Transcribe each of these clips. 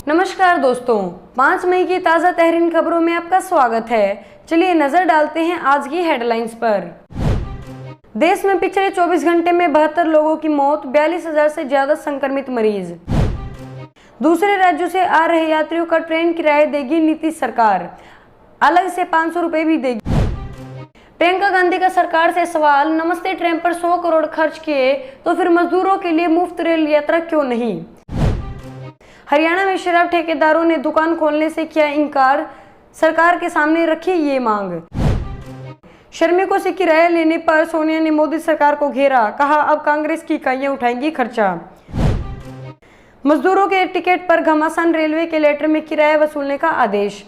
नमस्कार दोस्तों, 5 मई की ताज़ा तहरीन खबरों में आपका स्वागत है। चलिए नजर डालते हैं आज की हेडलाइंस पर। देश में पिछले 24 घंटे में 72 लोगों की मौत, 42,000 से ज्यादा संक्रमित मरीज। दूसरे राज्यों से आ रहे यात्रियों का ट्रेन किराया देगी नीतीश सरकार, अलग से 500 रुपए भी देगी। प्रियंका गांधी का सरकार से सवाल, नमस्ते ट्रेन पर 100 करोड़ खर्च किए तो फिर मजदूरों के लिए मुफ्त रेल यात्रा क्यों नहीं। हरियाणा में शराब ठेकेदारों ने दुकान खोलने से किया इनकार, सरकार के सामने रखी ये मांग। श्रमिकों से किराया लेने पर सोनिया ने मोदी सरकार को घेरा, कहा अब कांग्रेस की इकाइयां उठाएंगी खर्चा। मजदूरों के टिकट पर घमासान, रेलवे के लेटर में किराया वसूलने का आदेश।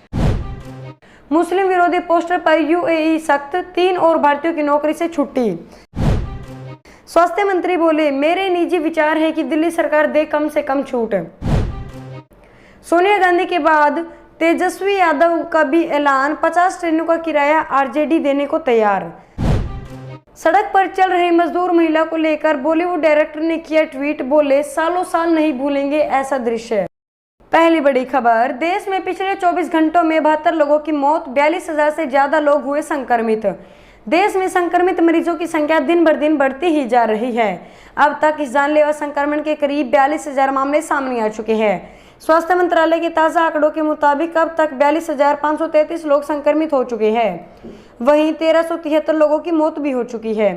मुस्लिम विरोधी पोस्टर पर यूएई सख्त, 3 और भारतीयों की नौकरी से छुट्टी। स्वास्थ्य मंत्री बोले, मेरे निजी विचार है कि दिल्ली सरकार दे कम से कम छूट। सोनिया गांधी के बाद तेजस्वी यादव का भी ऐलान, 50 ट्रेनों का किराया आरजेडी देने को तैयार। सड़क पर चल रही मजदूर महिला को लेकर बॉलीवुड डायरेक्टर ने किया ट्वीट, बोले सालों साल नहीं भूलेंगे ऐसा दृश्य। पहली बड़ी खबर, देश में पिछले 24 घंटों में 72 लोगों की मौत, 42,000 से ज्यादा लोग हुए संक्रमित। देश में संक्रमित मरीजों की संख्या दिन बर दिन बढ़ती ही जा रही है। अब तक इस जानलेवा संक्रमण के करीब 42,000 मामले सामने आ चुके हैं। स्वास्थ्य मंत्रालय के ताज़ा आंकड़ों के मुताबिक अब तक 42,533 लोग संक्रमित हो चुके हैं। वहीं 1,373 लोगों की मौत भी हो चुकी है।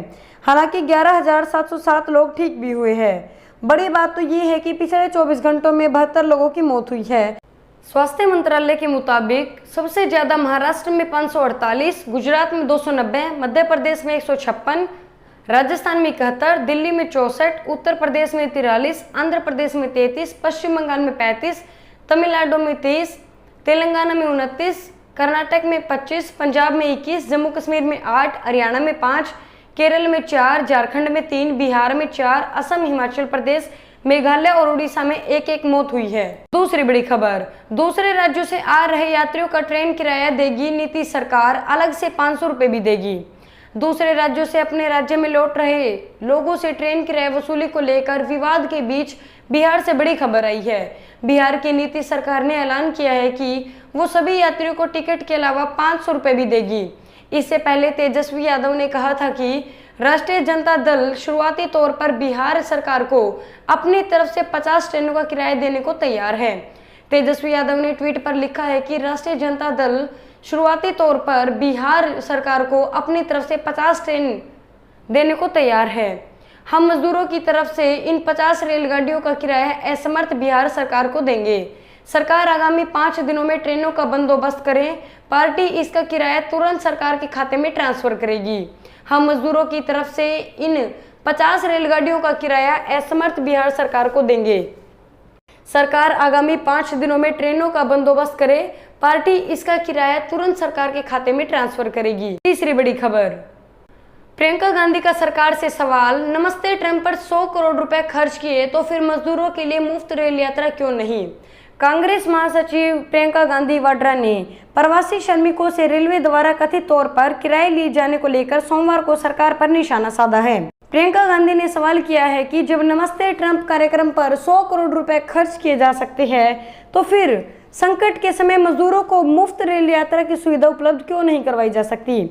हालांकि 11,707 लोग ठीक भी हुए हैं। बड़ी बात तो ये है कि पिछले 24 घंटों में 72 लोगों की मौत हुई है। स्वास्थ्य मंत्रालय के मुताबिक सबसे ज्यादा महाराष्ट्र में 548, गुजरात में 290, मध्य प्रदेश में 156, राजस्थान में 71, दिल्ली में 64, उत्तर प्रदेश में 43, आंध्र प्रदेश में 33, पश्चिम बंगाल में 35, तमिलनाडु में 30, तेलंगाना में 29, कर्नाटक में 25, पंजाब में 21, जम्मू कश्मीर में 8, हरियाणा में 5, केरल में 4, झारखंड में 3, बिहार में 4, असम, हिमाचल प्रदेश, मेघालय और उड़ीसा में 1-1 मौत हुई है। दूसरी बड़ी खबर, दूसरे राज्यों से आ रहे यात्रियों का ट्रेन किराया देगी नीतीश सरकार, अलग से 500 रुपए भी देगी। दूसरे राज्यों से अपने राज्य में लौट रहे लोगों से ट्रेन किराया वसूली को लेकर विवाद के बीच बिहार से बड़ी खबर आई है। बिहार की नीतीश सरकार ने ऐलान किया है कि वो सभी यात्रियों को टिकट के अलावा 500 रुपए भी देगी। इससे पहले तेजस्वी यादव ने कहा था कि राष्ट्रीय जनता दल शुरुआती तौर पर बिहार सरकार को अपनी तरफ से 50 ट्रेनों का किराया देने को तैयार है। तेजस्वी यादव ने ट्वीट पर लिखा है कि राष्ट्रीय जनता दल शुरुआती तौर पर बिहार सरकार को अपनी तरफ से 50 ट्रेन देने को तैयार है। हम मजदूरों की तरफ से इन 50 रेलगाड़ियों का किराया असमर्थ बिहार सरकार को देंगे। सरकार आगामी 5 दिनों में ट्रेनों का बंदोबस्त करें। पार्टी इसका किराया तुरंत सरकार के खाते में ट्रांसफर करेगी। हम मजदूरों की तरफ से इन 50 रेलगाड़ियों का किराया असमर्थ बिहार सरकार को देंगे। सरकार आगामी 5 दिनों में ट्रेनों का बंदोबस्त करे। पार्टी इसका किराया तुरंत सरकार के खाते में ट्रांसफर करेगी। तीसरी बड़ी खबर, प्रियंका गांधी का सरकार से सवाल, नमस्ते ट्रेन पर 100 करोड़ रुपए खर्च किए तो फिर मजदूरों के लिए मुफ्त रेल यात्रा क्यों नहीं। कांग्रेस महासचिव प्रियंका गांधी वाड्रा ने प्रवासी श्रमिकों से रेलवे द्वारा कथित तौर पर किराए लिए जाने को लेकर सोमवार को सरकार पर निशाना साधा है। प्रियंका गांधी ने सवाल किया है कि जब नमस्ते ट्रंप कार्यक्रम पर 100 करोड़ रुपए खर्च किए जा सकते हैं तो फिर संकट के समय मजदूरों को मुफ्त रेल यात्रा की सुविधा उपलब्ध क्यों नहीं करवाई जा सकती।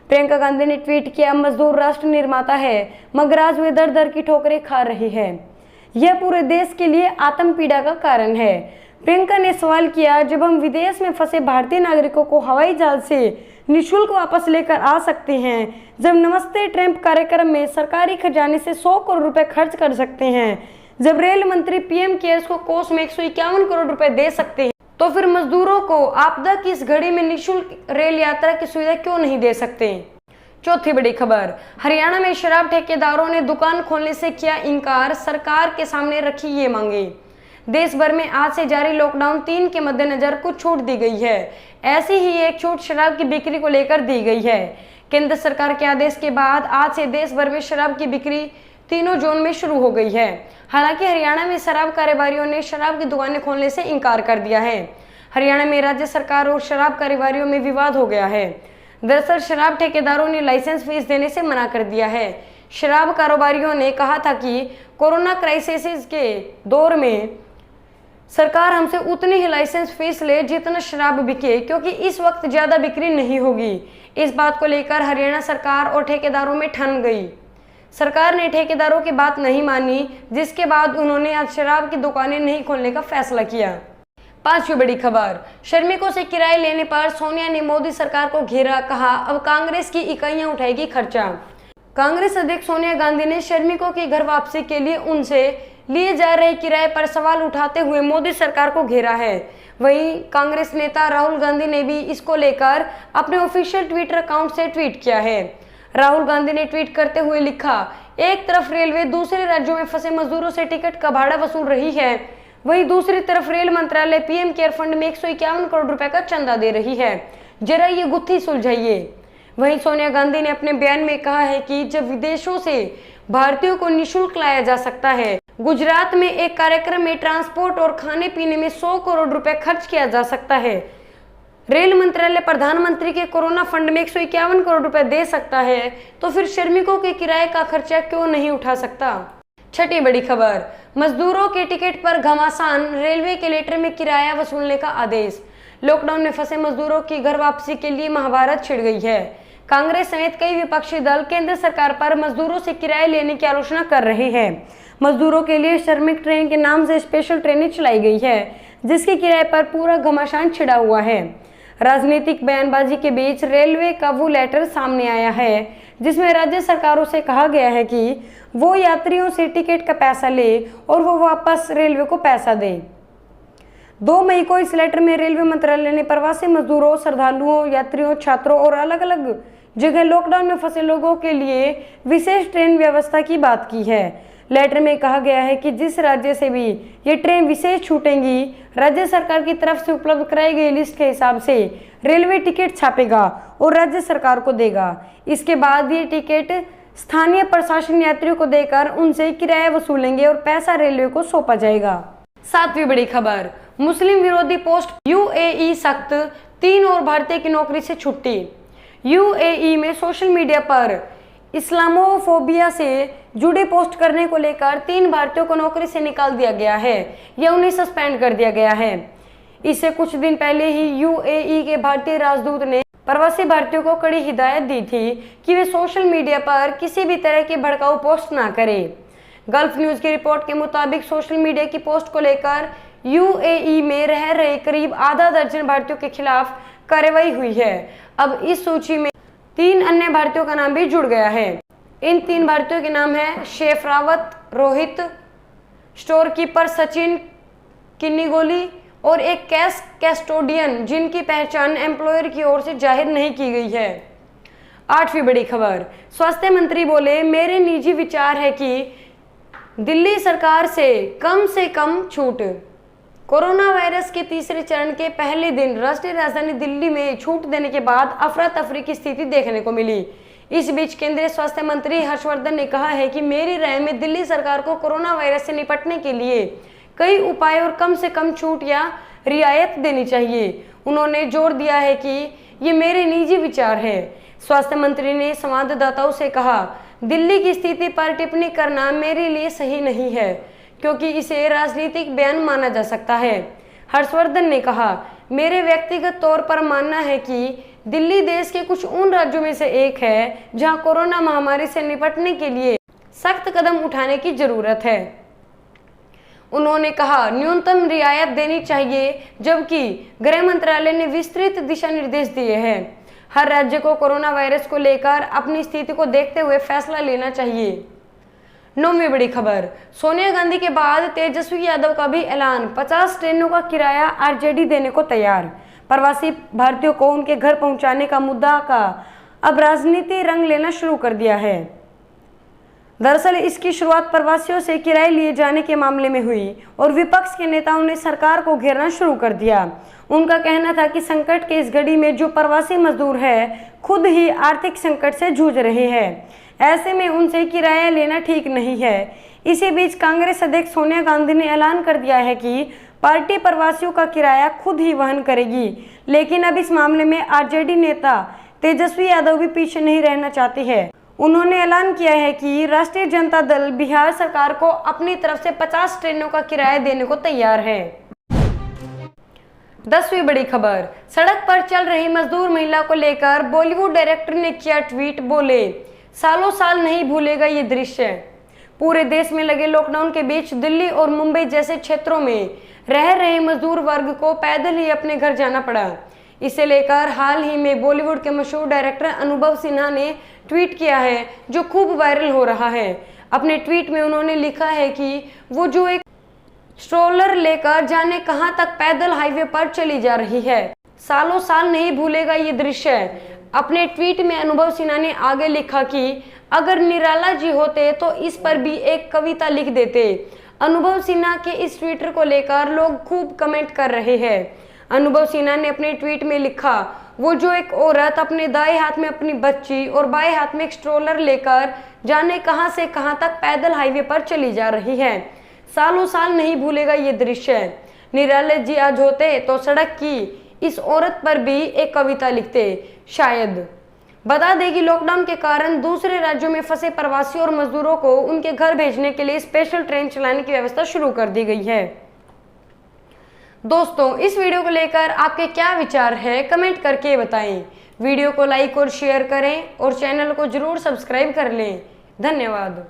प्रियंका गांधी ने ट्वीट किया, मजदूर राष्ट्र निर्माता है मगर आज वे दर दर की ठोकरें खा रहे हैं। यह पूरे देश के लिए आत्म पीड़ा का कारण है। प्रियंका ने सवाल किया, जब हम विदेश में फंसे भारतीय नागरिकों को हवाई जहाज से निःशुल्क वापस लेकर आ सकते हैं, जब नमस्ते ट्रंप कार्यक्रम में सरकारी खजाने से 100 करोड़ रुपए खर्च कर सकते हैं, जब रेल मंत्री पीएम केयर्स को कोष में 151 करोड़ रुपए दे सकते हैं, तो फिर मजदूरों को आपदा की इस घड़ी में निःशुल्क रेल यात्रा की सुविधा क्यों नहीं दे सकते। चौथी बड़ी खबर, हरियाणा में शराब ठेकेदारों ने दुकान खोलने से किया इनकार, सरकार के सामने रखी ये मांगे। देश भर में आज से जारी लॉकडाउन 3 के मद्देनजर कुछ छूट दी गई है। ऐसी ही एक छूट शराब की बिक्री को लेकर दी गई है। केंद्र सरकार के आदेश के बाद आज से देश भर में शराब की बिक्री तीनों जोन में शुरू हो गई है। हालांकि हरियाणा में शराब कारोबारियों ने शराब की दुकानें खोलने से इनकार कर दिया है। हरियाणा में राज्य सरकार और शराब कारोबारियों में विवाद हो गया है। दरअसल शराब ठेकेदारों ने लाइसेंस फीस देने से मना कर दिया है। शराब कारोबारियों ने कहा था कि कोरोना क्राइसिस के दौर में सरकार हमसे उतनी ही लाइसेंस फीस ले जितना शराब बिके, क्योंकि इस वक्त ज्यादा बिक्री नहीं होगी। इस बात को लेकर हरियाणा सरकार और ठेकेदारों में ठन गई। सरकार ने ठेकेदारों की बात नहीं मानी, जिसके बाद उन्होंने आज शराब की दुकानें नहीं खोलने का फैसला किया। पांचवी बड़ी खबर, श्रमिकों से किराए लेने पर सोनिया ने मोदी सरकार को घेरा, कहा अब कांग्रेस की इकाइयां उठाएगी खर्चा। कांग्रेस अध्यक्ष सोनिया गांधी ने श्रमिकों की घर वापसी के लिए उनसे लिए जा रहे किराए पर सवाल उठाते हुए मोदी सरकार को घेरा है। वहीं कांग्रेस नेता राहुल गांधी ने भी इसको लेकर अपने ऑफिशियल ट्विटर अकाउंट से ट्वीट किया है। राहुल गांधी ने ट्वीट करते हुए लिखा, एक तरफ रेलवे दूसरे राज्यों में फंसे मजदूरों से टिकट का भाड़ा वसूल रही है, वहीं दूसरी तरफ रेल मंत्रालय पीएम केयर फंड में 151 करोड़ रुपए का चंदा दे रही है। जरा ये गुत्थी सुलझाइए। वहीं सोनिया गांधी ने अपने बयान में कहा है कि जब विदेशों से भारतीयों को निःशुल्क लाया जा सकता है, गुजरात में एक कार्यक्रम में ट्रांसपोर्ट और खाने पीने में 100 करोड़ रुपए खर्च किया जा सकता है, रेल मंत्रालय प्रधानमंत्री के कोरोना फंड में 151 करोड़ रुपए दे सकता है, तो फिर श्रमिकों के किराए का खर्चा क्यों नहीं उठा सकता। छठी बड़ी खबर, मजदूरों के टिकट पर घमासान, रेलवे के लेटर में किराया वसूलने का आदेश। लॉकडाउन में फंसे मजदूरों की घर वापसी के लिए महाभारत छिड़ गई है। कांग्रेस समेत कई विपक्षी दल केंद्र सरकार पर मजदूरों से किराए लेने की आलोचना कर रहे हैं। मजदूरों के लिए श्रमिक ट्रेन के नाम से स्पेशल ट्रेनें चलाई गई है, जिसके किराए पर पूरा घमासान छिड़ा हुआ है। राजनीतिक बयानबाजी के बीच रेलवे का वो लेटर सामने आया है, जिसमें राज्य सरकारों से कहा गया है कि वो यात्रियों से टिकट का पैसा ले और वो वापस रेलवे को पैसा दे। 2 मई को इस लेटर में रेलवे मंत्रालय ने प्रवासी मजदूरों, श्रद्धालुओं, यात्रियों, छात्रों और अलग अलग जगह लॉकडाउन में फंसे लोगों के लिए विशेष ट्रेन व्यवस्था की बात की है। लेटर में कहा गया है कि जिस राज्य से भी ये ट्रेन विशेष छूटेंगी, राज्य सरकार की तरफ से उपलब्ध कराई गई लिस्ट के हिसाब से रेलवे टिकट छापेगा और राज्य सरकार को देगा। इसके बाद ये टिकट स्थानीय प्रशासन यात्रियों को देकर उनसे किराया वसूलेंगे और पैसा रेलवे को सौंपा जाएगा। सातवीं बड़ी खबर, मुस्लिम विरोधी पोस्ट यूएई सख्त, 3 और भारतीय की नौकरी से छुट्टी। यूएई में सोशल मीडिया पर इस्लामोफोबिया से जुड़े पोस्ट करने को लेकर 3 भारतीयों को नौकरी से निकाल दिया गया है या उन्हें सस्पेंड कर दिया गया है। इससे कुछ दिन पहले ही यूएई के भारतीय राजदूत ने प्रवासी भारतीयों को कड़ी हिदायत दी थी कि वे सोशल मीडिया पर किसी भी तरह के भड़काऊ पोस्ट ना करें। गल्फ न्यूज की रिपोर्ट के मुताबिक सोशल मीडिया की पोस्ट को लेकर यूएई में रह रहे करीब आधा दर्जन भारतीयों के खिलाफ कार्रवाई हुई है। अब इस सूची में 3 अन्य भारतीयों का नाम भी जुड़ गया है। इन 3 भारतीयों के नाम है chef Rawat, Rohit, store keeper Sachin Kinnigoli और एक कैश कैस्टोडियन, जिनकी पहचान एम्प्लॉयर की ओर से जाहिर नहीं की गई है। 8वीं बड़ी खबर, स्वास्थ्य मंत्री बोले, मेरे निजी विचार है कि दिल्ली सरकार से कम छूट। कोरोना वायरस के तीसरे चरण के पहले दिन राष्ट्रीय राजधानी दिल्ली में छूट देने के बाद अफरा तफरी की स्थिति देखने को मिली। इस बीच केंद्रीय स्वास्थ्य मंत्री हर्षवर्धन ने कहा है कि मेरी राय में दिल्ली सरकार को कोरोना वायरस से निपटने के लिए कई उपाय और कम से कम छूट या रियायत देनी चाहिए। उन्होंने जोर दिया है कि ये मेरे निजी विचार है। स्वास्थ्य मंत्री ने संवाददाताओं से कहा, दिल्ली की स्थिति पर टिप्पणी करना मेरे लिए सही नहीं है, क्योंकि इसे राजनीतिक बयान माना जा सकता है। हर्षवर्धन ने कहा, मेरे व्यक्तिगत तौर पर मानना है कि दिल्ली देश के कुछ उन राज्यों में से एक है जहां कोरोना महामारी से निपटने के लिए सख्त कदम उठाने की जरूरत है। उन्होंने कहा, न्यूनतम रियायत देनी चाहिए, जबकि गृह मंत्रालय ने विस्तृत दिशा निर्देश दिए हैं। हर राज्य को कोरोना वायरस को लेकर अपनी स्थिति को देखते हुए फैसला लेना चाहिए। 9वीं बड़ी खबर, सोनिया गांधी के बाद तेजस्वी यादव का भी ऐलान, 50 ट्रेनों का किराया आरजेडी देने को तैयार। प्रवासी भारतीयों को उनके घर पहुंचाने का मुद्दा का अब राजनीति रंग लेना शुरू कर दिया है। दरअसल इसकी शुरुआत प्रवासियों से किराए लिए जाने के मामले में हुई और विपक्ष के नेताओं ने सरकार को घेरना शुरू कर दिया। उनका कहना था कि संकट के इस घड़ी में जो प्रवासी मजदूर है, खुद ही आर्थिक संकट से जूझ रहे हैं, ऐसे में उनसे किराया लेना ठीक नहीं है। इसी बीच कांग्रेस अध्यक्ष सोनिया गांधी ने ऐलान कर दिया है कि पार्टी प्रवासियों का किराया खुद ही वहन करेगी। लेकिन अब इस मामले में आरजेडी नेता तेजस्वी यादव भी पीछे नहीं रहना चाहती है। उन्होंने ऐलान किया है कि राष्ट्रीय जनता दल बिहार सरकार को अपनी तरफ से 50 ट्रेनों का किराया देने को तैयार है। 10वीं बड़ी खबर, सड़क पर चल रही मजदूर महिला को लेकर बॉलीवुड डायरेक्टर ने किया ट्वीट, बोले सालों साल नहीं भूलेगा ये दृश्य। पूरे देश में लगे लॉकडाउन के बीच दिल्ली और मुंबई जैसे क्षेत्रों में रह रहे मजदूर वर्ग को पैदल ही अपने घर जाना पड़ा। इसे लेकर हाल ही में बॉलीवुड के मशहूर डायरेक्टर अनुभव सिन्हा ने ट्वीट किया है, जो खूब वायरल हो रहा है। अपने ट्वीट में उन्होंने लिखा है कि वो जो एक स्ट्रोलर लेकर जाने कहां तक पैदल हाईवे पर चली जा रही है, सालों साल नहीं भूलेगा ये दृश्य। अपने ट्वीट में अनुभव सिन्हा ने आगे लिखा कि अगर निराला जी होते तो इस पर भी एक कविता लिख देते। अनुभव सिन्हा के इस ट्वीट को लेकर लोग खूब कमेंट कर रहे हैं। अनुभव सिन्हा ने अपने ट्वीट में लिखा, वो जो एक औरत अपने दाएं हाथ में अपनी बच्ची और बाएं हाथ में एक स्ट्रोलर लेकर जाने कहां से कहां तक पैदल हाईवे पर चली जा रही है, सालों साल नहीं भूलेगा ये दृश्य। निराला जी आज होते तो सड़क की इस औरत पर भी एक कविता लिखते शायद। बता दें कि लॉकडाउन के कारण दूसरे राज्यों में फंसे प्रवासी और मजदूरों को उनके घर भेजने के लिए स्पेशल ट्रेन चलाने की व्यवस्था शुरू कर दी गई है। दोस्तों, इस वीडियो को लेकर आपके क्या विचार है, कमेंट करके बताएं। वीडियो को लाइक और शेयर करें और चैनल को जरूर सब्सक्राइब कर लें। धन्यवाद।